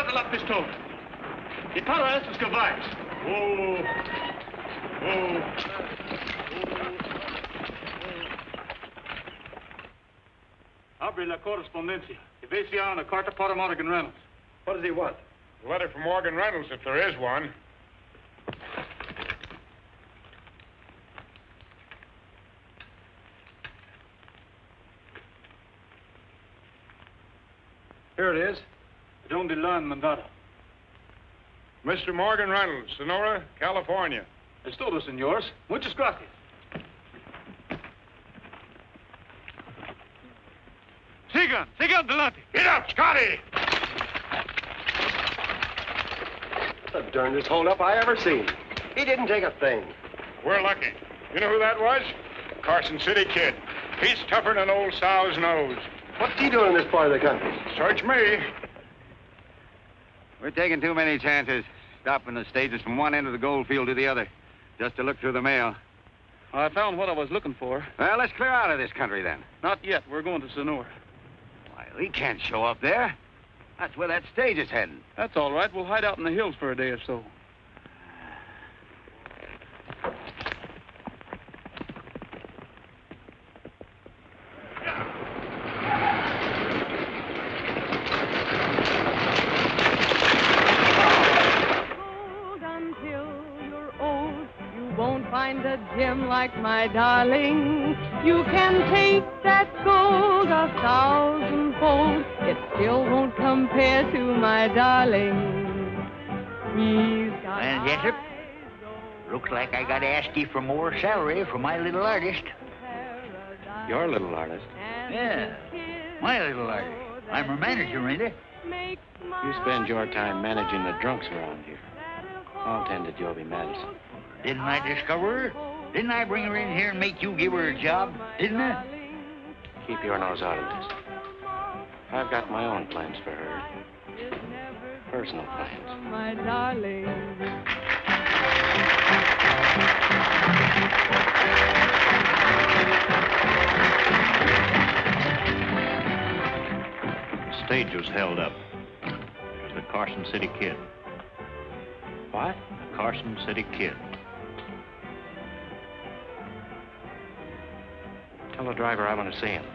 hawata la pistola. E para esses cavais. Abre la correspondencia. Y ve si hay una carta para Morgan Reynolds. What does he want? A letter from Morgan Reynolds, if there is one. Here it is. Donde la mandada. Mr. Morgan Reynolds, Sonora, California. Es todo, señores. Muchas gracias. Sigan adelante. Get up, Scotty! The darndest holdup I ever seen. He didn't take a thing. We're lucky. You know who that was? Carson City Kid. He's tougher than old sow's nose. What's he doing in this part of the country? Search me. We're taking too many chances, stopping the stages from one end of the gold field to the other, just to look through the mail. I found what I was looking for. Well, let's clear out of this country, then. Not yet. We're going to Sonora. Why, he can't show up there. That's where that stage is heading. That's all right. We'll hide out in the hills for a day or so. Find a gem like my darling. You can take that gold 1,000-fold. It still won't compare to my darling. He's got Well, Jessup, looks like I gotta ask you for more salary for my little artist. Your little artist? Yeah, my little artist. I'm her manager, ain't I? You spend your time managing the drunks around here. I'll tend to Joby Madison. Didn't I discover her? Didn't I bring her in here and make you give her a job? Didn't I? Keep your nose out of this. I've got my own plans for her. Personal plans. My darling. The stage was held up. It was the Carson City Kid. What? The Carson City Kid. Tell the driver I want to see him.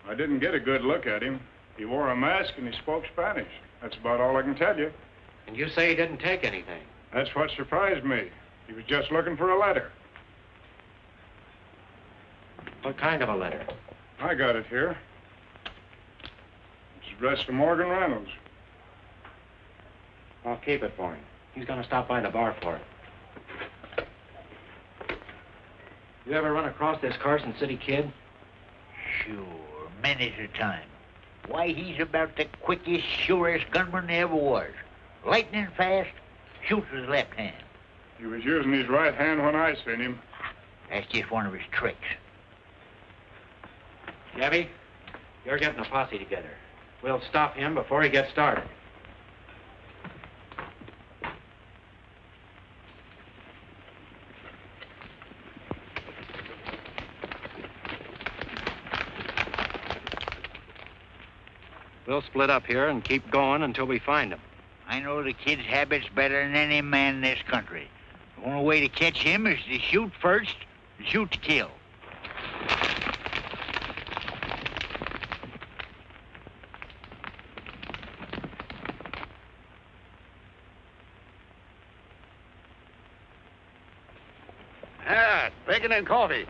I didn't get a good look at him. He wore a mask and he spoke Spanish. That's about all I can tell you. And you say he didn't take anything? That's what surprised me. He was just looking for a letter. What kind of a letter? I got it here. It's addressed to Morgan Reynolds. I'll keep it for him. He's going to stop by the bar for it. You ever run across this Carson City Kid? Sure, many a time. Why, he's about the quickest, surest gunman there ever was. Lightning fast, shoots with his left hand. He was using his right hand when I seen him. That's just one of his tricks. Debbie, you're getting a posse together. We'll stop him before he gets started. We'll split up here and keep going until we find him. I know the kid's habits better than any man in this country. The only way to catch him is to shoot first and shoot to kill. Bacon and coffee.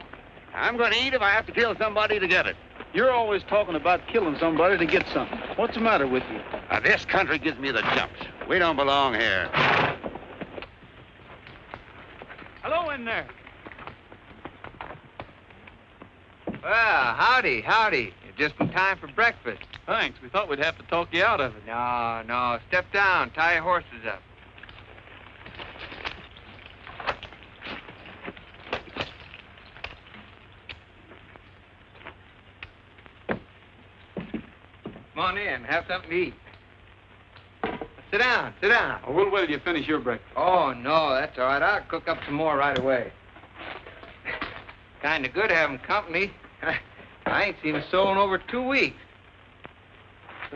I'm going to eat if I have to kill somebody to get it. You're always talking about killing somebody to get something. What's the matter with you? This country gives me the jumps. We don't belong here. Hello in there. Well, howdy. You're just in time for breakfast. Thanks. We thought we'd have to talk you out of it. No. Step down. Tie your horses up. Come on in. Have something to eat. Sit down. Well, we'll wait till you finish your breakfast. Oh, no, that's all right. I'll cook up some more right away. Kind of good having company. I ain't seen a soul in over 2 weeks.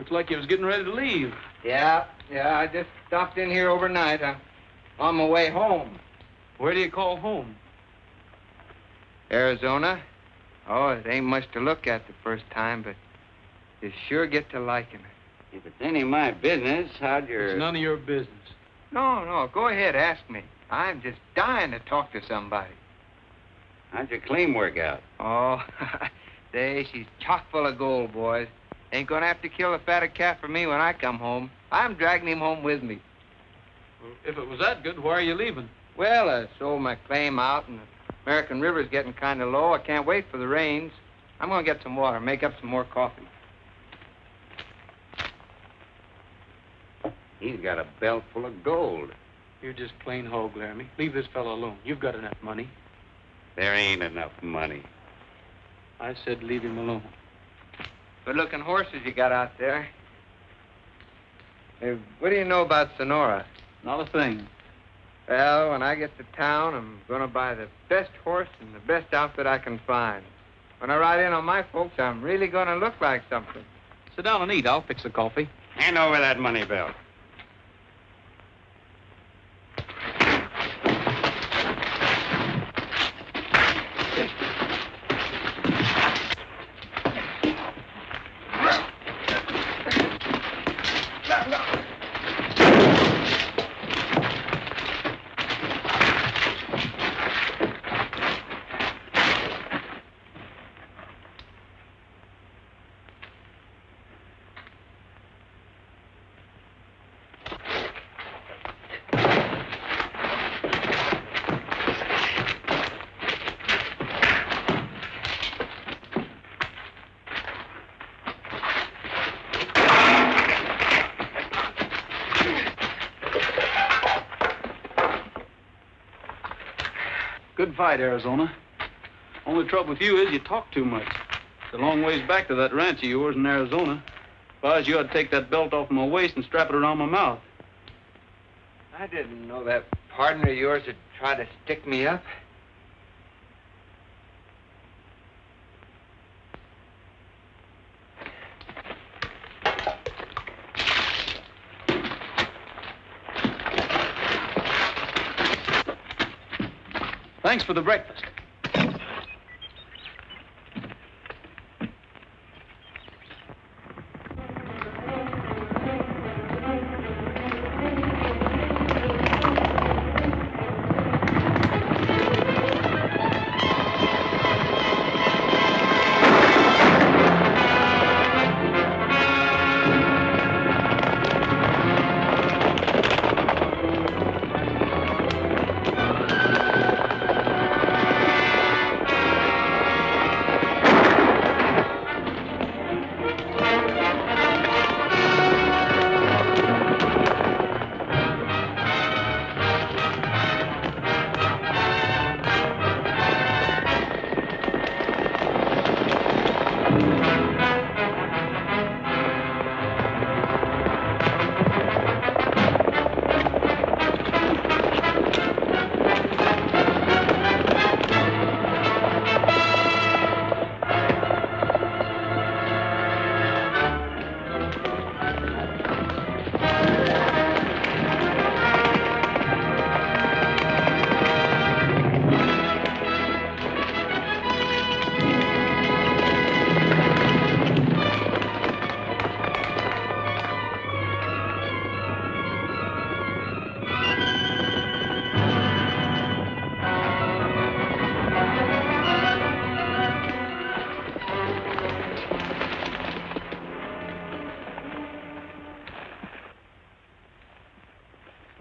Looks like you was getting ready to leave. Yeah, I just stopped in here overnight. I'm on my way home. Where do you call home? Arizona. Oh, it ain't much to look at the first time, but you sure get to liking it. If it's any of my business, how'd your... It's none of your business. No, go ahead, ask me. I'm just dying to talk to somebody. How'd your claim work out? Oh, she's chock full of gold, boys. Ain't gonna have to kill a fatter cat for me when I come home. I'm dragging him home with me. Well, if it was that good, why are you leaving? Well, I sold my claim out, and the American River's getting kind of low. I can't wait for the rains. I'm gonna get some water, make up some more coffee. He's got a belt full of gold. You're just plain hog, Laramie. Leave this fellow alone. You've got enough money. There ain't enough money. I said leave him alone. Good-looking horses you got out there. Hey, what do you know about Sonora? Not a thing. Well, when I get to town, I'm gonna buy the best horse and the best outfit I can find. When I ride in on my folks, I'm really gonna look like something. Sit down and eat. I'll fix the coffee. Hand over that money belt. Good fight, Arizona. Only trouble with you is you talk too much. It's a long ways back to that ranch of yours in Arizona. If I was you, I'd take that belt off my waist and strap it around my mouth. I didn't know that partner of yours would try to stick me up. Thanks for the breakfast.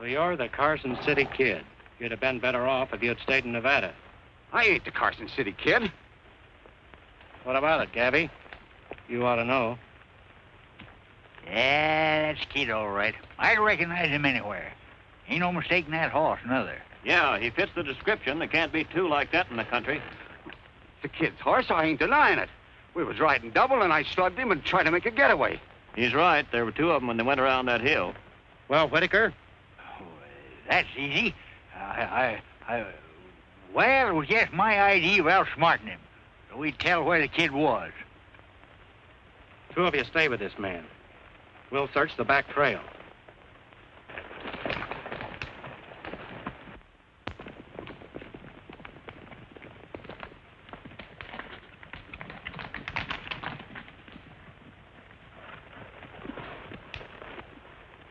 You're the Carson City Kid. You'd have been better off if you'd stayed in Nevada. I ain't the Carson City Kid. What about it, Gabby? You ought to know. Yeah, that's Kid, all right. I'd recognize him anywhere. Ain't no mistaking that horse, neither. Yeah, he fits the description. There can't be two like that in the country. The kid's horse, I ain't denying it. We was riding double, and I slugged him and tried to make a getaway. He's right. There were two of them when they went around that hill. Well, Whitaker? Oh, that's easy. Well, it was just my idea of outsmarting him, so we'd tell where the kid was. Two of you stay with this man. We'll search the back trail.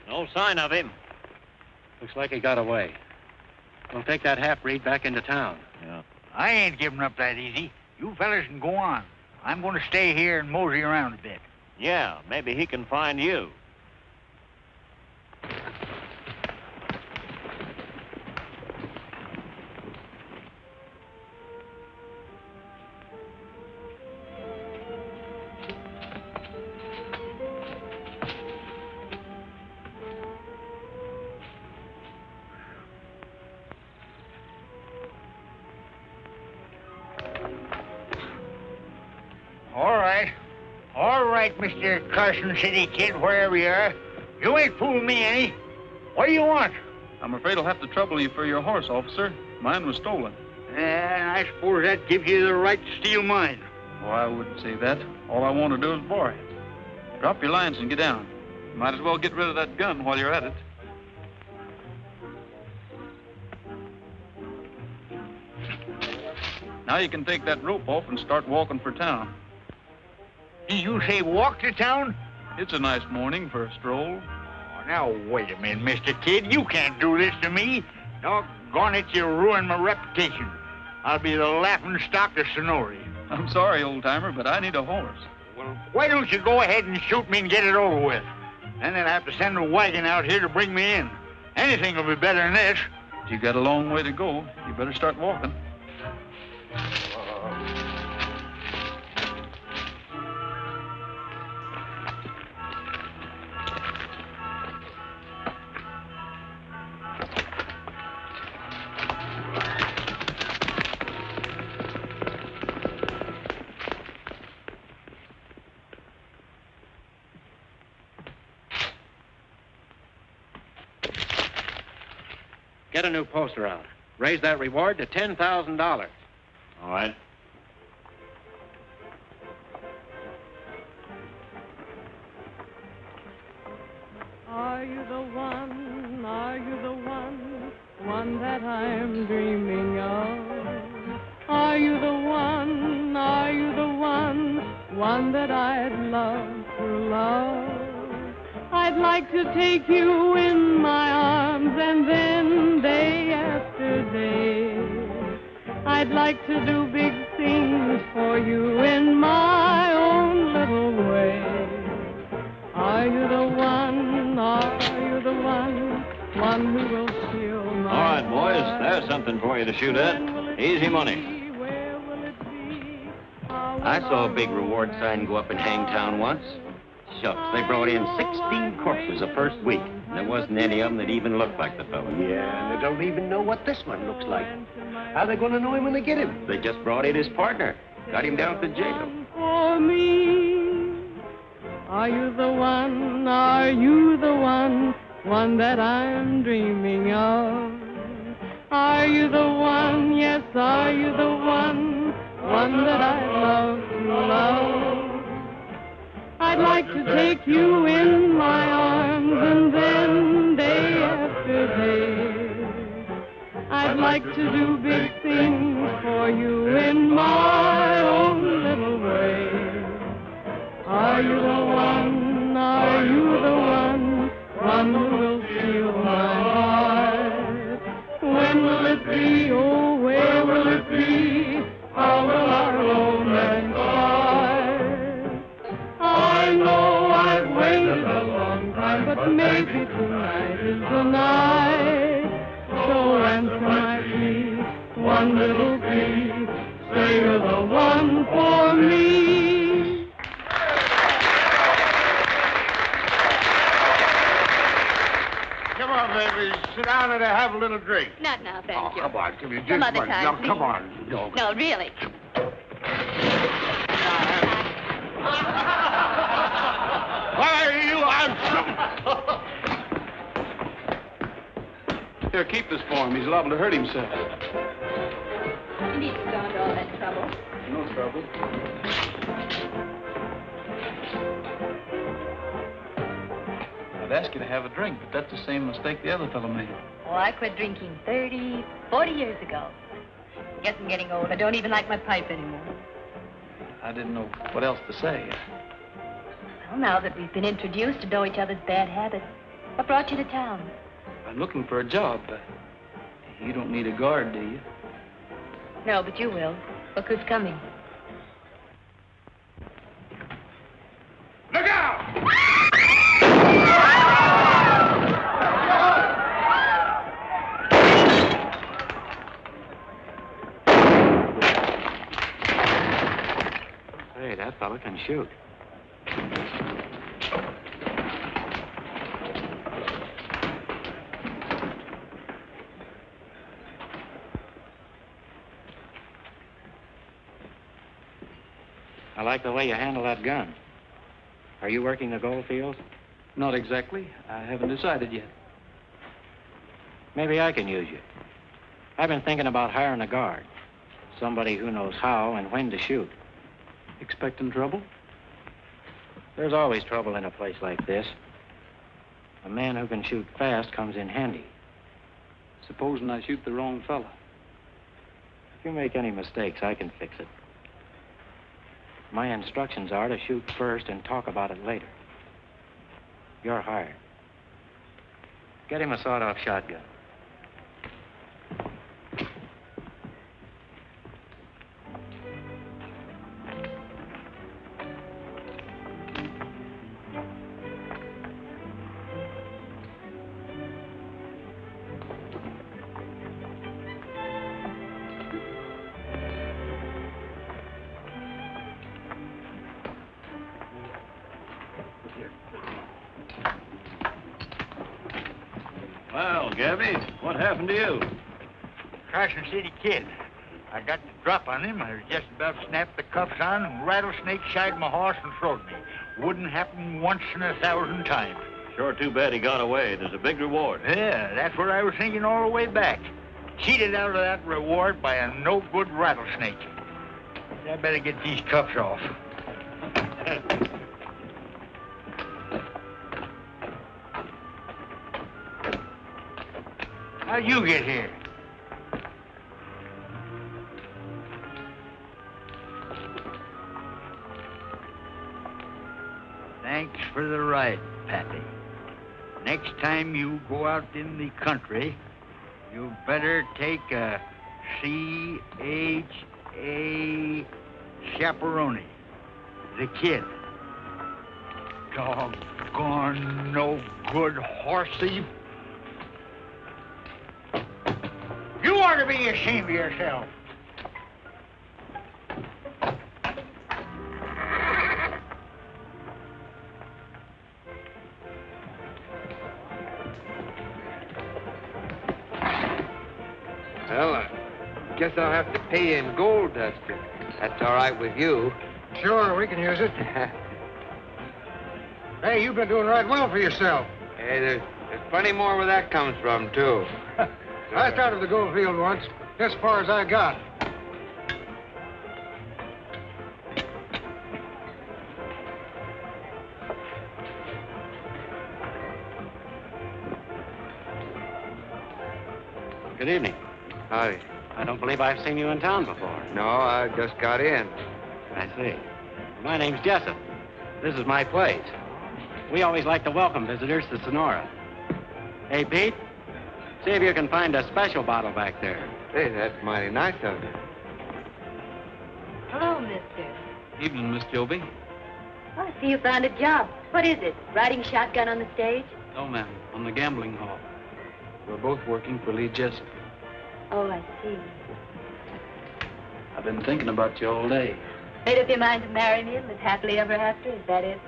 No sign of him. Looks like he got away. We'll take that half-breed back into town. Yeah. I ain't giving up that easy. You fellas can go on. I'm going to stay here and mosey around a bit. Yeah, maybe he can find you. All right, Mr. Carson City Kid, wherever you are. You ain't fooling me any. What do you want? I'm afraid I'll have to trouble you for your horse, officer. Mine was stolen. And I suppose that gives you the right to steal mine. Oh, I wouldn't say that. All I want to do is borrow it. Drop your lines and get down. You might as well get rid of that gun while you're at it. Now you can take that rope off and start walking for town. You say walk to town? It's a nice morning for a stroll. Oh, now, wait a minute, Mr. Kid. You can't do this to me. Doggone it, you ruined my reputation. I'll be the laughing stock of Sonora. I'm sorry, old-timer, but I need a horse. Well, why don't you go ahead and shoot me and get it over with? And then I have to send a wagon out here to bring me in. Anything will be better than this. You got a long way to go. You better start walking. Get a new poster out. Raise that reward to $10,000. All right. Are you the one? Are you the one? One that I'm dreaming of? Are you the one? Are you the one? One that I'd love to love? I'd like to take you in my arms and then day after day I'd like to do big things for you in my own little way. Are you the one? Are you the one? One who will steal my All right, boys, heart? there's something for you to shoot at. Easy money. Where will it be? I saw a big reward sign go up in Hangtown once. Shucks, they brought in 16 corpses the first week. And there wasn't any of them that even looked like the fellow. Yeah, and they don't even know what this one looks like. How are they going to know him when they get him? They just brought in his partner. Got him down to jail. For me, are you the one? Are you the one? One that I'm dreaming of? Are you the one? Yes, are you the one? One that I love to love? I'd like to take you in my arms and then day after day I'd like to do big things for you in my own little way. Are you the one? Are you the one? One who will steal my heart? When will it be? Oh, where will it be? How will our romance start? I know I've waited a long time, but maybe tonight is the night. So answer my plea, one little plea, say you're the one for me. Come on, baby. Sit down and have a little drink. Not now, thank you. Come on, give me just Some other one. time, Now, please. come on. No, really. Why, you Here, keep this for him. He's liable to hurt himself. You need to go into all that trouble. No trouble. I'd ask you to have a drink, but that's the same mistake the other fellow made. Oh, I quit drinking 30, 40 years ago. Guess I'm getting old. I don't even like my pipe anymore. I didn't know what else to say. Well, now that we've been introduced to know each other's bad habits, what brought you to town? I'm looking for a job. You don't need a guard, do you? No, but you will. Look who's coming. Look out! Hey, that fella can shoot. I like the way you handle that gun. Are you working the gold fields? Not exactly. I haven't decided yet. Maybe I can use you. I've been thinking about hiring a guard. Somebody who knows how and when to shoot. Expecting trouble? There's always trouble in a place like this. A man who can shoot fast comes in handy. Supposing I shoot the wrong fella. If you make any mistakes, I can fix it. My instructions are to shoot first and talk about it later. You're hired. Get him a sawed-off shotgun. Well, Gabby, what happened to you? Carson City Kid. I got the drop on him. I was just about to snap the cuffs on, and rattlesnake shied my horse and throwed me. Wouldn't happen once in 1,000 times. Sure too bad he got away. There's a big reward. Yeah, that's what I was thinking all the way back. Cheated out of that reward by a no-good rattlesnake. I better get these cuffs off. How'd you get here? Thanks for the ride, Pappy. Next time you go out in the country, you better take a C-H-A chaperone. The kid. Doggone no good horse thief. You ought to be ashamed of yourself. Well, I guess I'll have to pay you in gold dust if that's all right with you. Sure, we can use it. Hey, you've been doing right well for yourself. Hey, there's plenty more where that comes from, too. I started the gold field once, as far as I got. Good evening. Howdy. I don't believe I've seen you in town before. No, I just got in. I see. My name's Jessup. This is my place. We always like to welcome visitors to Sonora. Hey, Pete, see if you can find a special bottle back there. Hey, that's mighty nice of you. Hello, mister. Evening, Miss Joby. Oh, I see you found a job. What is it? Riding shotgun on the stage? No, ma'am. On the gambling hall. We're both working for Lee Jessup. Oh, I see. I've been thinking about you all day. Made up your mind to marry me and live happily ever after? Is that it?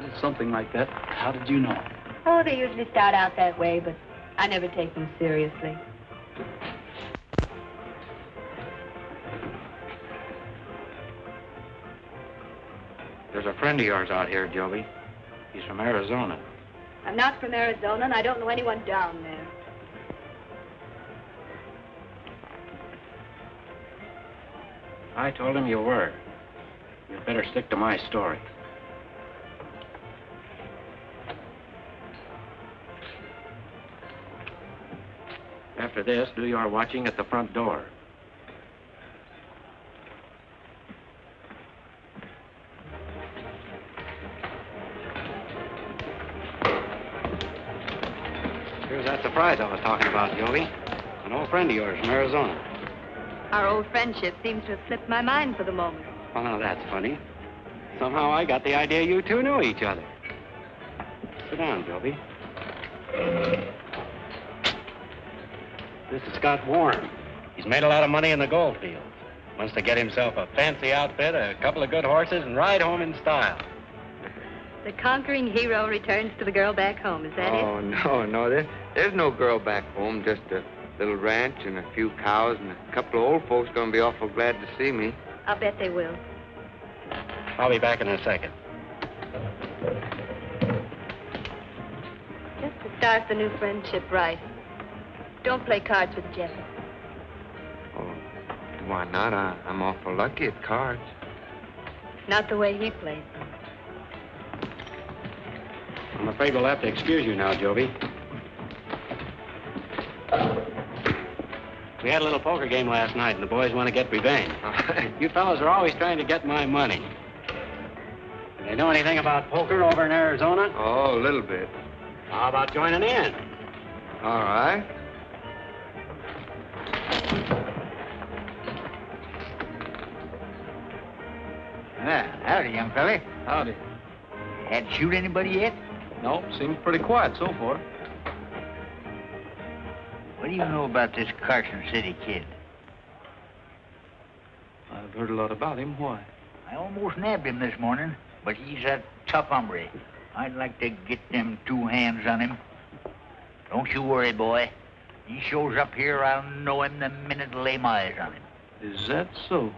It's something like that. How did you know? Oh, they usually start out that way, but I never take them seriously. There's a friend of yours out here, Joby. He's from Arizona. I'm not from Arizona, and I don't know anyone down there. I told him you were. You'd better stick to my story. After this, do your watching at the front door. Here's that surprise I was talking about, Joby. An old friend of yours from Arizona. Our old friendship seems to have slipped my mind for the moment. Well, now that's funny. Somehow I got the idea you two knew each other. Sit down, Joby. This is Scott Warren. He's made a lot of money in the gold fields. Wants to get himself a fancy outfit, a couple of good horses, and ride home in style. The conquering hero returns to the girl back home, is that it? Oh, no. There's no girl back home, just a little ranch and a few cows, and a couple of old folks gonna be awful glad to see me. I'll bet they will. I'll be back in a second. Just to start the new friendship right. Don't play cards with Jessup. Oh, why not? I'm awful lucky at cards. Not the way he plays them. I'm afraid we'll have to excuse you now, Joby. We had a little poker game last night, and the boys want to get revenge. You fellows are always trying to get my money. Do you know anything about poker over in Arizona? Oh, a little bit. How about joining in? All right. Howdy, young fella. Howdy. Had to shoot anybody yet? No, seems pretty quiet so far. What do you know about this Carson City Kid? I've heard a lot about him. Why? I almost nabbed him this morning, but he's a tough hombre. I'd like to get them two hands on him. Don't you worry, boy. He shows up here, I'll know him the minute I lay my eyes on him. Is that so?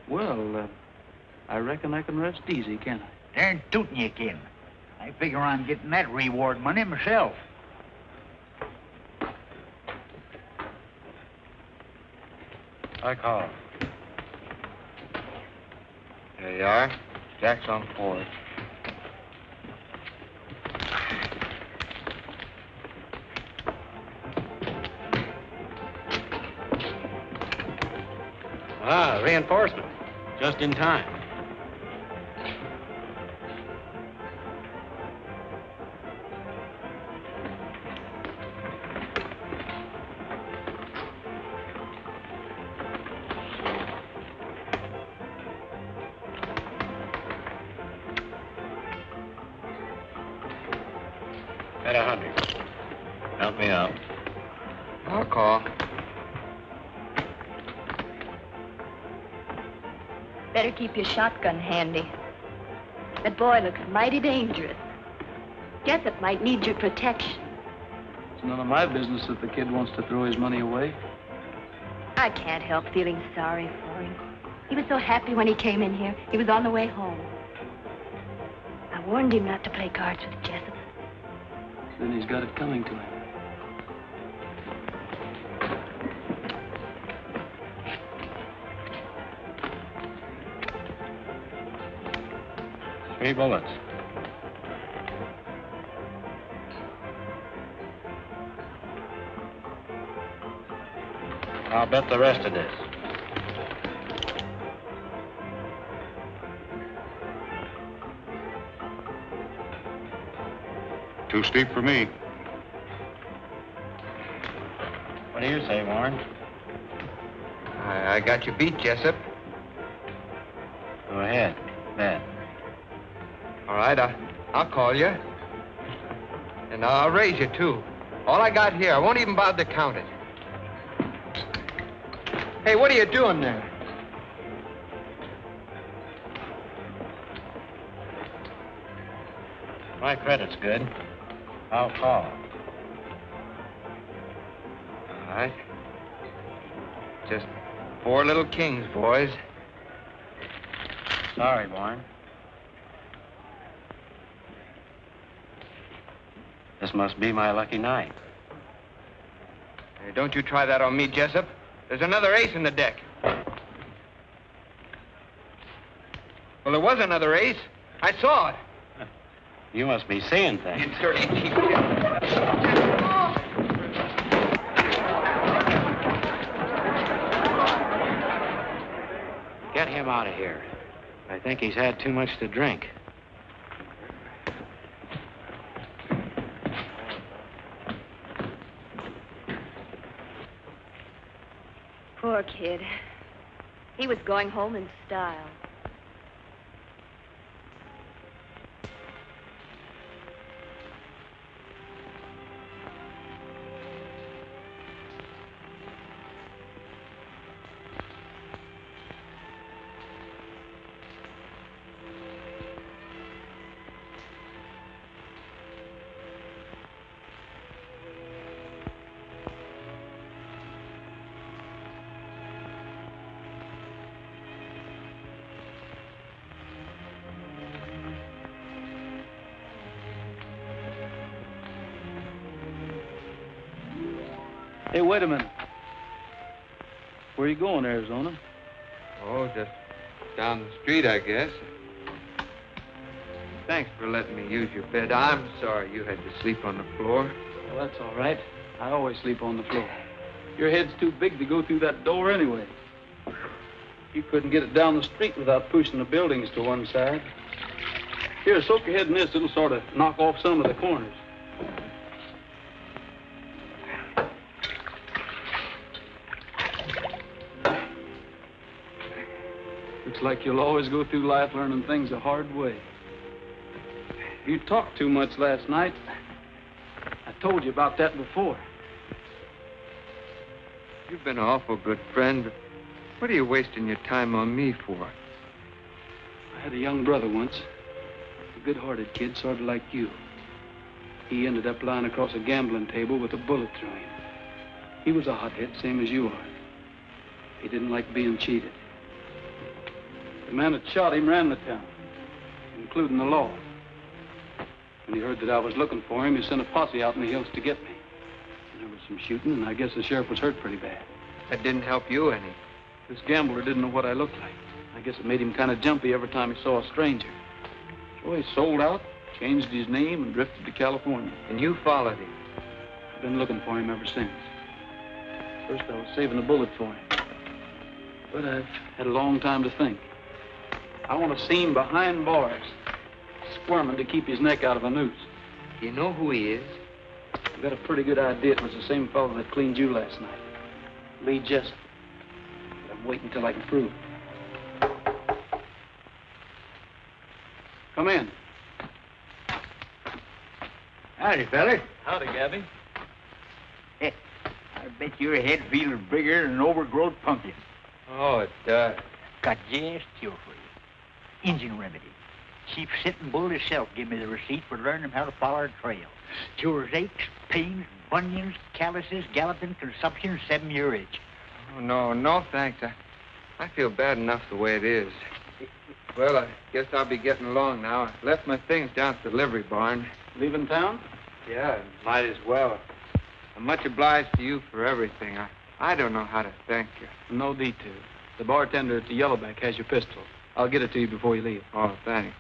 Well, I reckon I can rest easy, can't I? Darn tootin' you can. I figure on getting that reward money myself. I call. There you are. Jack's on board. Ah, reinforcement. Just in time. Bet 100. Help me out. I'll call. Better keep your shotgun handy. That boy looks mighty dangerous. Jessup might need your protection. It's none of my business that the kid wants to throw his money away. I can't help feeling sorry for him. He was so happy when he came in here. He was on the way home. I warned him not to play cards with Jessup. Then he's got it coming to him. Three bullets. I'll bet the rest of this. Too steep for me. What do you say, Warren? I got you beat, Jessup. Go ahead. Bet. All right, I'll call you. And I'll raise you, too. All I got here, I won't even bother to count it. Hey, what are you doing there? My credit's good. I'll call. All right. Just 4 little kings, boys. Sorry, Warren. This must be my lucky night. Hey, don't you try that on me, Jessup. There's another ace in the deck. Well, there was another ace. I saw it. You must be seeing things. You dirty cheap kid. him out of here. I think he's had too much to drink. Poor kid. He was going home in style. Hey, wait a minute. Where are you going, Arizona? Oh, just down the street, I guess. Thanks for letting me use your bed. I'm sorry you had to sleep on the floor. Well, that's all right. I always sleep on the floor. Your head's too big to go through that door anyway. You couldn't get it down the street without pushing the buildings to one side. Here, soak your head in this. It'll sort of knock off some of the corners. Looks like you'll always go through life learning things the hard way. You talked too much last night. I told you about that before. You've been an awful good friend, but what are you wasting your time on me for? I had a young brother once. A good-hearted kid, sort of like you. He ended up lying across a gambling table with a bullet through him. He was a hothead, same as you are. He didn't like being cheated. The man that shot him ran the town, including the law. When he heard that I was looking for him, he sent a posse out in the hills to get me. And there was some shooting, and I guess the sheriff was hurt pretty bad. That didn't help you any. This gambler didn't know what I looked like. I guess it made him kind of jumpy every time he saw a stranger. So he sold out, changed his name, and drifted to California. And you followed him? I've been looking for him ever since. First, I was saving a bullet for him. But I've had a long time to think. I want to see him behind bars, squirming to keep his neck out of a noose. You know who he is? I've got a pretty good idea it was the same fellow that cleaned you last night. Lee Jessup. But I'm waiting till I can prove it. Come in. Howdy, fella. Howdy, Gabby. I bet your head feels bigger than an overgrown pumpkin. Oh, it does. Got just cure for you. Injun remedy. Chief Sitting Bull himself gave me the receipt for learning how to follow a trail. Cures aches, pains, bunions, calluses, galloping, consumption, 7-year itch. Oh, no, thanks. I feel bad enough the way it is. Well, I guess I'll be getting along now. I left my things down at the livery barn. Leaving town? Yeah, might as well. I'm much obliged to you for everything. I don't know how to thank you. No need to. The bartender at the Yellowback has your pistol. I'll get it to you before you leave. Oh, thanks.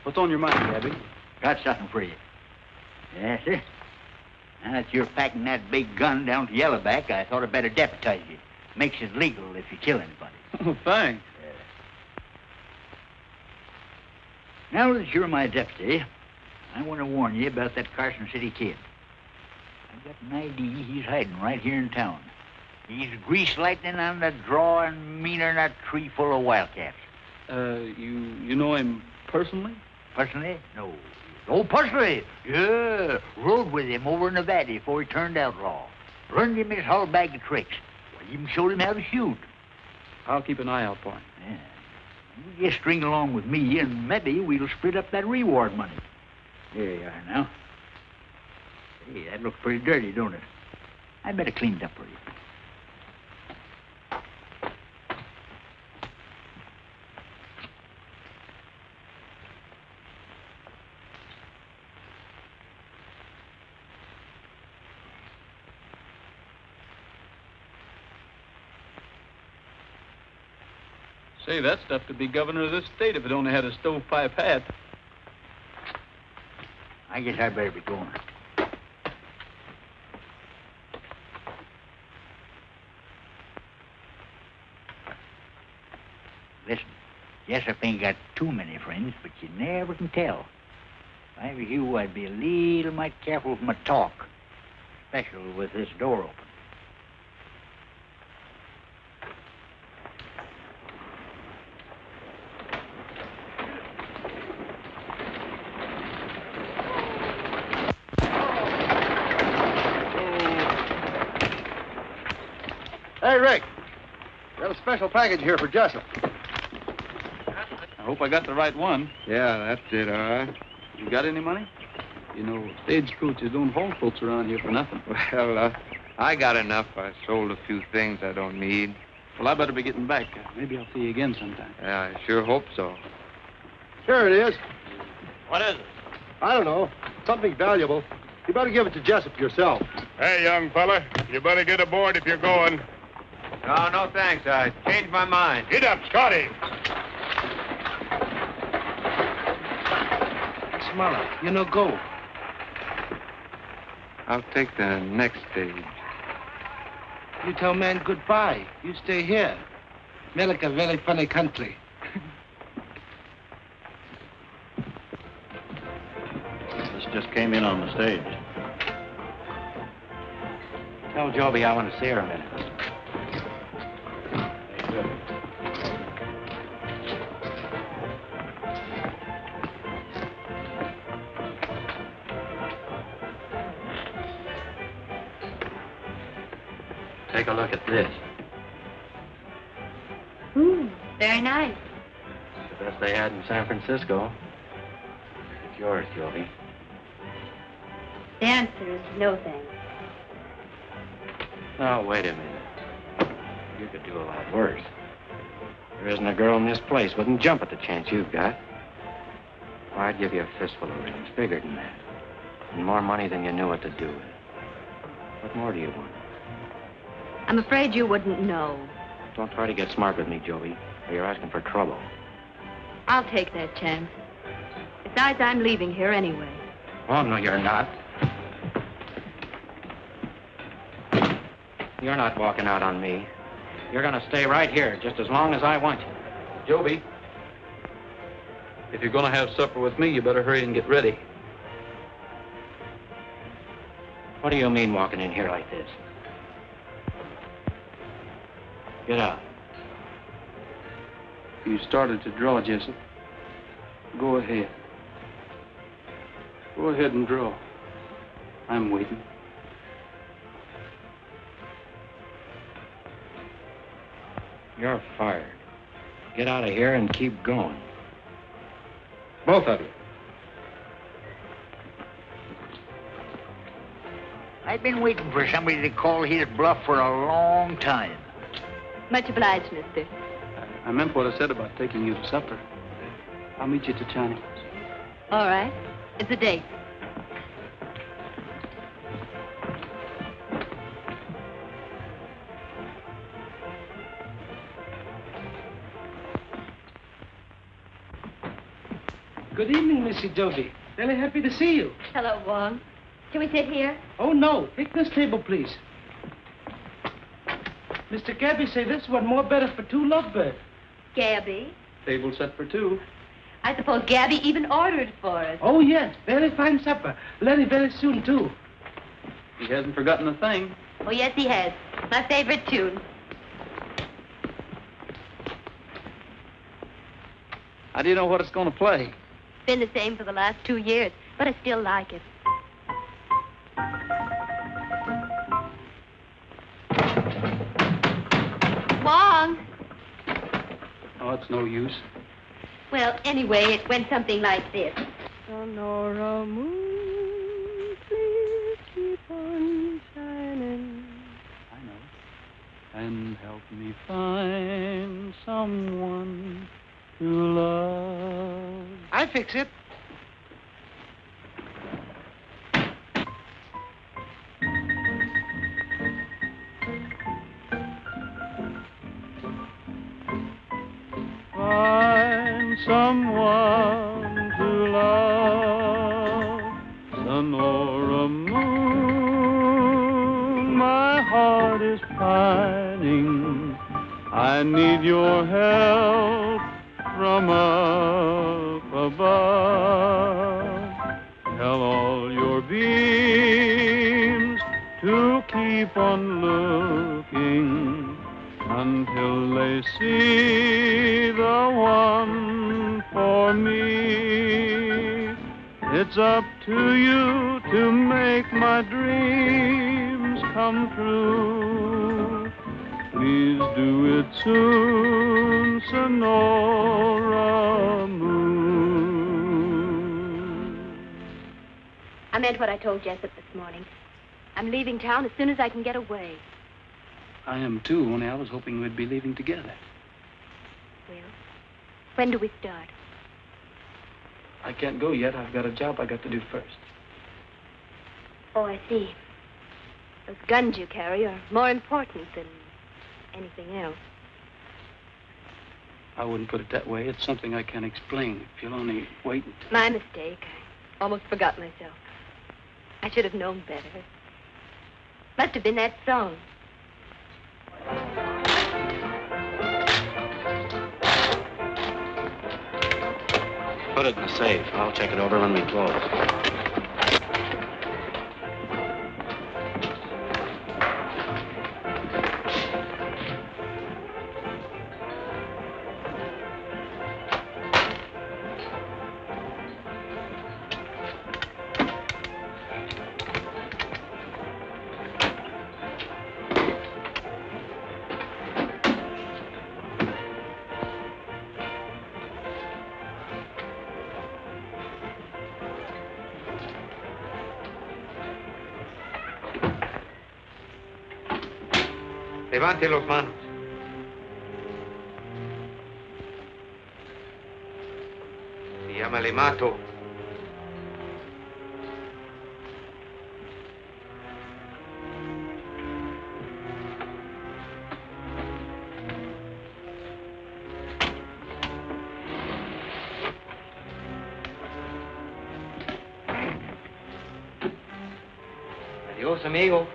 What's on your mind, Gabby? Got something for you. Yes, sir. Now that you're packing that big gun down to Yellowback, I thought I'd better deputize you. Makes it legal if you kill anybody. Oh, thanks. Now that you're my deputy, I want to warn you about that Carson City Kid. I've got an idea he's hiding right here in town. He's grease lightning on the draw and meaner than a tree full of wildcats. You know him personally? Personally? No. Oh, personally? Yeah. Rode with him over in Nevada before he turned outlaw. Learned him his whole bag of tricks. I even showed him how to shoot. I'll keep an eye out for him. Yeah. You just string along with me, and maybe we'll split up that reward money. There you are now. Hey, that looks pretty dirty, don't it? I better clean it up for you. Say, that stuff could be governor of this state if it only had a stovepipe hat. I guess I better be going. Jessup ain't got too many friends, but you never can tell. If I were you, I'd be a little mite careful with my talk, especially with this door open. Hey, Rick. Got a special package here for Jessup. I hope I got the right one. Yeah, that's it, all right. You got any money? You know, stagecoaches don't hold folks around here for nothing. Well, I got enough. I sold a few things I don't need. Well, I better be getting back. Maybe I'll see you again sometime. Yeah, I sure hope so. Here it is. What is it? I don't know. Something valuable. You better give it to Jessup yourself. Hey, young fella, you better get aboard if you're going. No, thanks. I changed my mind. Get up, Scotty. Smala, you no go. I'll take the next stage. You tell man goodbye. You stay here. America, very funny country. This just came in on the stage. Tell Joby I want to see her a minute. Take a look at this. Very nice. The best they had in San Francisco. It's yours, Joby. The answer is no thanks. Now, wait a minute. You could do a lot worse. There isn't a girl in this place wouldn't jump at the chance you've got. Well, I'd give you a fistful of rings, bigger than that. And more money than you knew what to do with. What more do you want? I'm afraid you wouldn't know. Don't try to get smart with me, Joby, or you're asking for trouble. I'll take that chance. Besides, I'm leaving here anyway. Oh, no, you're not. You're not walking out on me. You're going to stay right here just as long as I want you. Joby, if you're going to have supper with me, you better hurry and get ready. What do you mean walking in here like this? Get out. You started to draw, Jessup. Go ahead. Go ahead and draw. I'm waiting. You're fired. Get out of here and keep going. Both of you. I've been waiting for somebody to call his bluff for a long time. Much obliged, mister. I meant what I said about taking you to supper. I'll meet you at China's. All right. It's a date. Good evening, Missy Joby. Very happy to see you. Hello, Wong. Can we sit here? Oh, no. Take this table, please. Mr. Gabby say this one more better for two lovebirds. Gabby? Table set for two. I suppose Gabby even ordered for us. Oh, yes. Very fine supper. Very soon, too. He hasn't forgotten a thing. Oh, yes, he has. My favorite tune. How do you know what it's going to play? It's been the same for the last 2 years, but I still like it. Wong! Oh, it's no use. Well, anyway, it went something like this. Sonora moon, please keep on shining. I know. And help me find someone to love. I fix it. Find someone to love, Sonora moon, my heart is pining. I need your help from keep on looking until they see the one for me. It's up to you to make my dreams come true. Please do it soon, Sonora Moon. I meant what I told Jessup this morning. I'm leaving town as soon as I can get away. I am too, only I was hoping we'd be leaving together. Well, when do we start? I can't go yet. I've got a job I got to do first. Oh, I see. Those guns you carry are more important than anything else. I wouldn't put it that way. It's something I can't explain. If you'll only wait until... My mistake. I almost forgot myself. I should have known better. Must have been that song. Put it in the safe. I'll check it over when we close. Levante los manos. Si llama le mato. Adiós, amigo.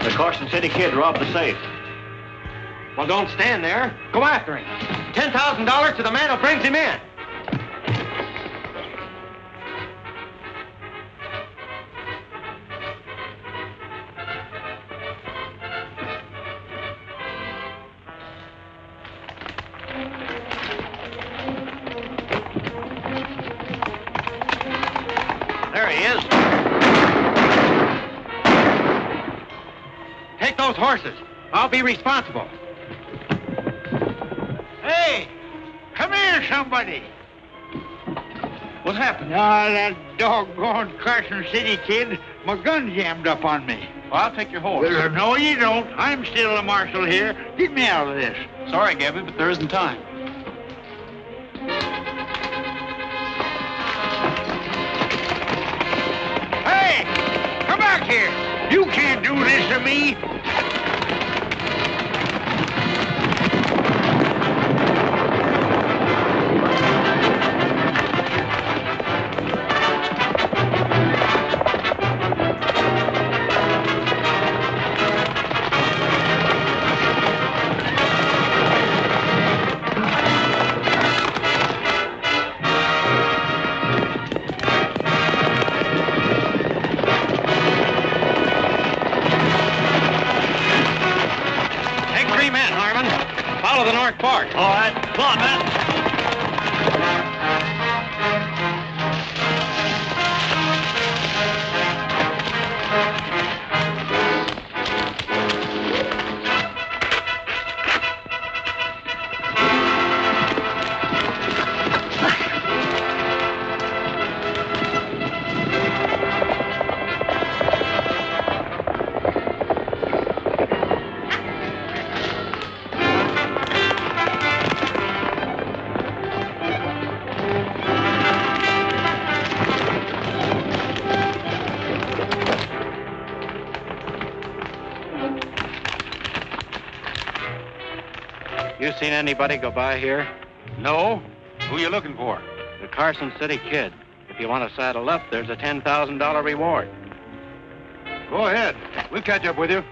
The Carson City Kid robbed the safe. Well, don't stand there. Go after him. $10,000 to the man who brings him in. There he is. Take those horses. I'll be responsible. Hey, come here, somebody. What happened? Ah, that doggone Carson City Kid. My gun jammed up on me. Well, I'll take your horse. No, you don't. I'm still the marshal here. Get me out of this. Sorry, Gabby, but there isn't time. Hey, come back here. You can't do this to me. Park. All right. Come on, man. You seen anybody go by here? No. Who you looking for? The Carson City Kid. If you want to saddle up, there's a $10,000 reward. Go ahead. We'll catch up with you.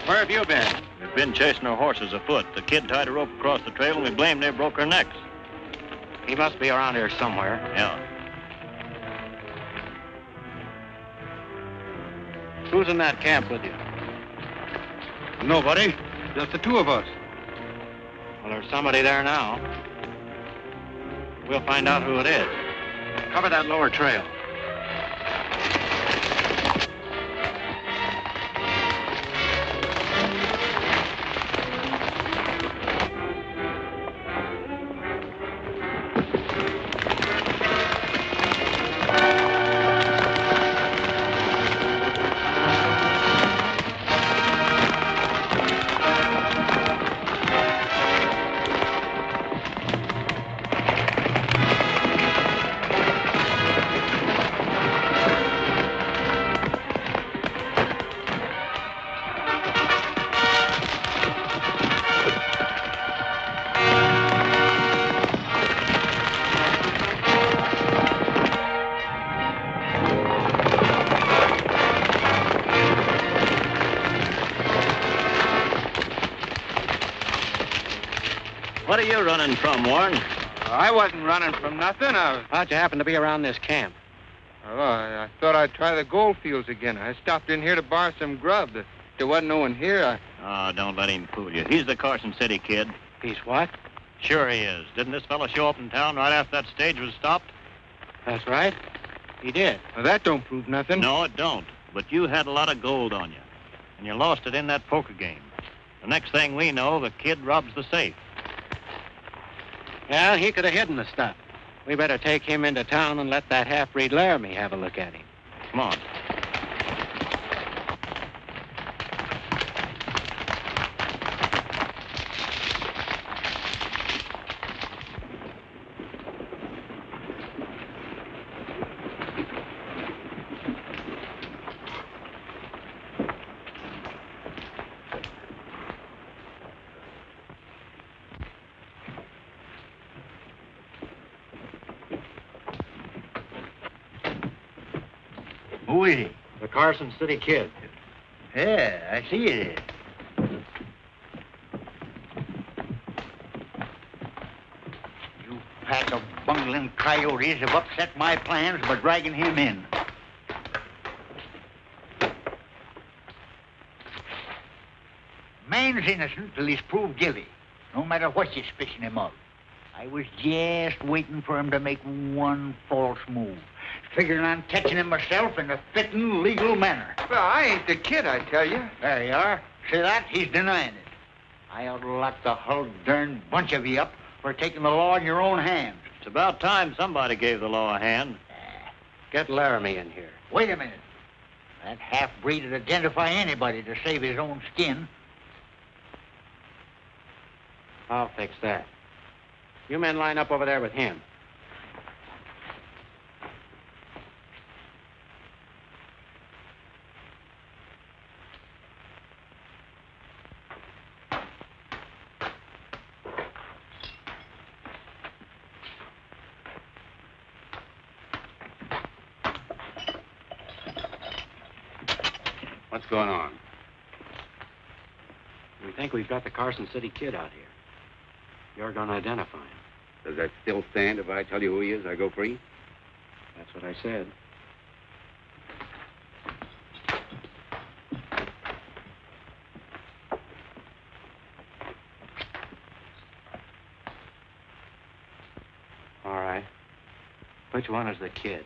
Where have you been? We've been chasing our horses afoot. The kid tied a rope across the trail, and we blamed they broke our necks. He must be around here somewhere. Yeah. Who's in that camp with you? Nobody. Just the two of us. Well, there's somebody there now. We'll find out who it is. Cover that lower trail. What are you running from, Warren? I wasn't running from nothing. How'd you happen to be around this camp? Oh, I thought I'd try the gold fields again. I stopped in here to borrow some grub. There wasn't no one here. Oh, don't let him fool you. He's the Carson City Kid. He's what? Sure he is. Didn't this fellow show up in town right after that stage was stopped? That's right. He did. Well, that don't prove nothing. No, it don't. But you had a lot of gold on you. And you lost it in that poker game. The next thing we know, the kid robs the safe. Yeah, he could have hidden the stuff. We better take him into town and let that half-breed Laramie have a look at him. Come on. Who is he? The Carson City Kid. Yeah, I see it. You pack of bungling coyotes have upset my plans by dragging him in. Man's innocent till he's proved guilty, no matter what you're suspicion him of. I was just waiting for him to make one false move, figuring on catching him myself in a fitting, legal manner. Well, I ain't the kid, I tell you. There you are. See that? He's denying it. I ought to lock the whole darn bunch of you up for taking the law in your own hands. It's about time somebody gave the law a hand. Get Laramie in here. Wait a minute. That half-breed would identify anybody to save his own skin. I'll fix that. You men line up over there with him. What's going on? We think we've got the Carson City Kid out here. You're going to identify him. Does that still stand? If I tell you who he is, I go free? That's what I said. Which one is the kid?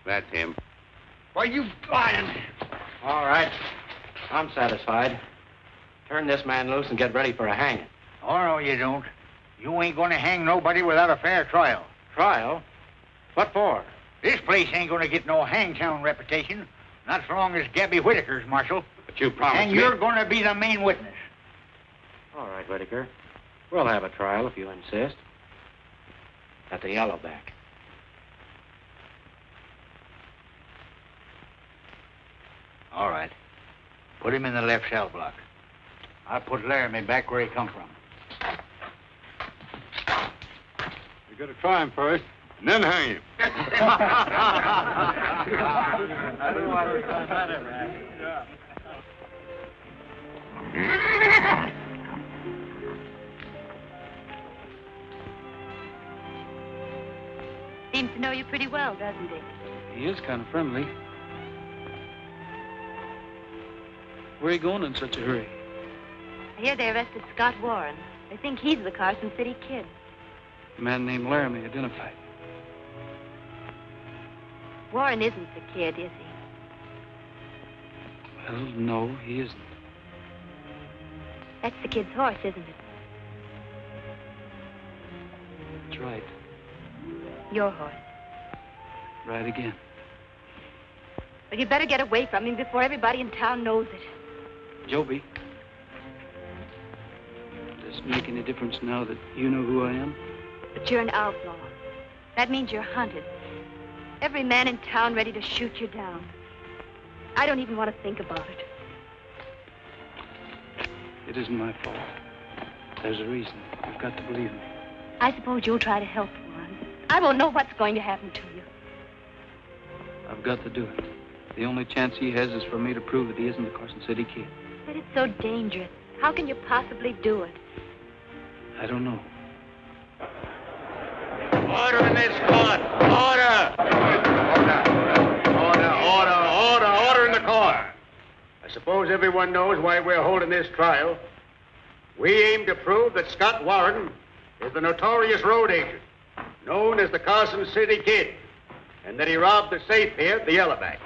That's him. Why, you lying? All right. I'm satisfied. Turn this man loose and get ready for a hanging. Oh, no, you don't. You ain't gonna hang nobody without a fair trial. Trial? What for? This place ain't gonna get no hangtown reputation, not so long as Gabby Whitaker's marshal. But you promised And me. you're gonna be the main witness. All right, Whitaker. We'll have a trial if you insist. At the Yellowback. All right. Put him in the left cell block. I'll put Laramie back where he come from. You gotta try him first, and then hang him. Seems to know you pretty well, doesn't he? He is kind of friendly. Where are you going in such a hurry? I hear they arrested Scott Warren. They think he's the Carson City Kid. A man named Laramie identified. Warren isn't the kid, is he? Well, no, he isn't. That's the kid's horse, isn't it? That's right. Your horse. Right again. Well, you better get away from him before everybody in town knows it. Joby, does it make any difference now that you know who I am? But you're an outlaw. That means you're hunted. Every man in town ready to shoot you down. I don't even want to think about it. It isn't my fault. There's a reason. You've got to believe me. I suppose you'll try to help Warren. I won't know what's going to happen to you. I've got to do it. The only chance he has is for me to prove that he isn't the Carson City Kid. But it's so dangerous. How can you possibly do it? I don't know. Order in this court. Order. Order in the court. I suppose everyone knows why we're holding this trial. We aim to prove that Scott Warren is the notorious road agent, known as the Carson City Kid, and that he robbed the safe here at the Yellowback.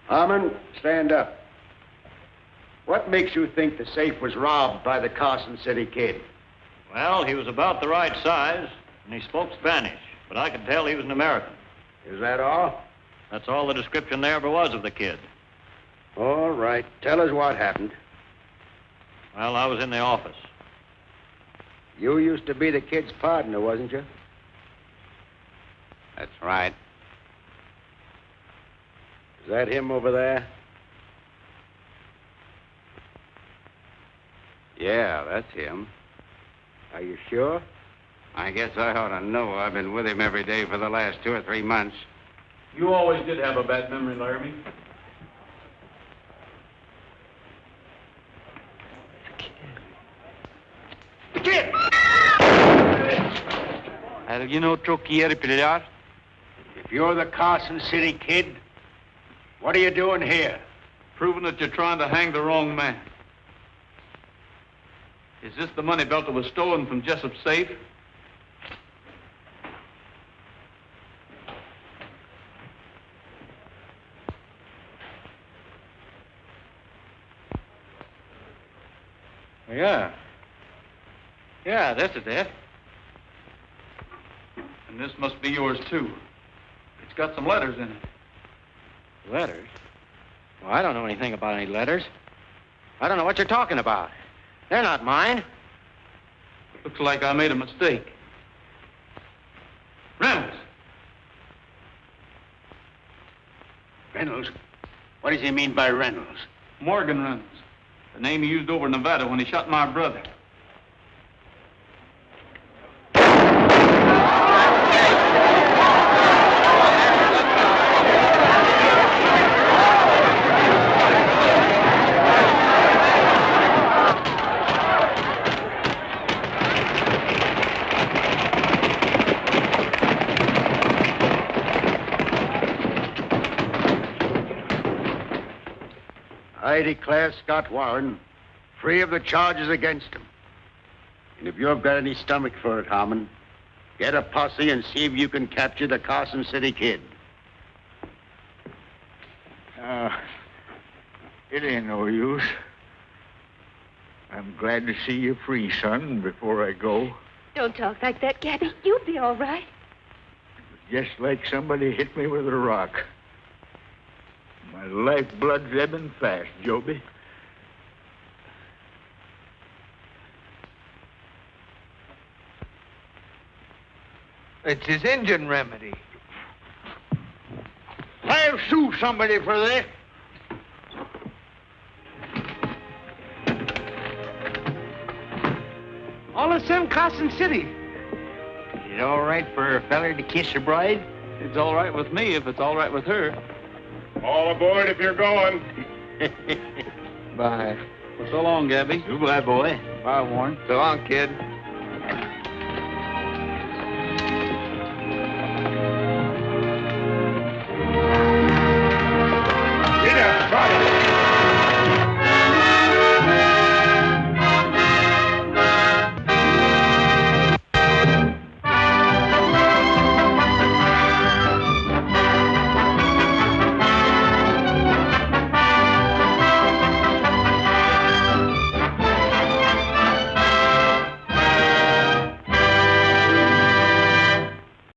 Harmon, stand up. What makes you think the safe was robbed by the Carson City Kid? Well, he was about the right size, and he spoke Spanish, but I could tell he was an American. Is that all? That's all the description there ever was of the kid. All right. Tell us what happened. Well, I was in the office. You used to be the kid's partner, wasn't you? That's right. Is that him over there? Yeah, that's him. Are you sure? I guess I ought to know. I've been with him every day for the last 2 or 3 months. You always did have a bad memory, Laramie. The kid! You know, tú quieres pelear? If you're the Carson City Kid, what are you doing here? Proving that you're trying to hang the wrong man. Is this the money belt that was stolen from Jessup's safe? Yeah. Yeah, this is it. And this must be yours, too. It's got some letters in it. Letters? Well, I don't know anything about any letters. I don't know what you're talking about. They're not mine. Looks like I made a mistake. Reynolds! Reynolds? What does he mean by Reynolds? Morgan Reynolds. The name he used over in Nevada when he shot my brother. I declare Scott Warren free of the charges against him. And if you've got any stomach for it, Harmon, get a posse and see if you can capture the Carson City Kid. It ain't no use. I'm glad to see you free, son, before I go. Don't talk like that, Gabby. You'll be all right. Just like somebody hit me with a rock. My lifeblood's ebbing fast, Joby. It's his engine remedy. I'll sue somebody for this. All the same, Carson City. Is it all right for a feller to kiss a bride? It's all right with me if it's all right with her. All aboard if you're going. Bye. Well, so long, Gabby. Goodbye, boy. Bye, Warren. So long, kid.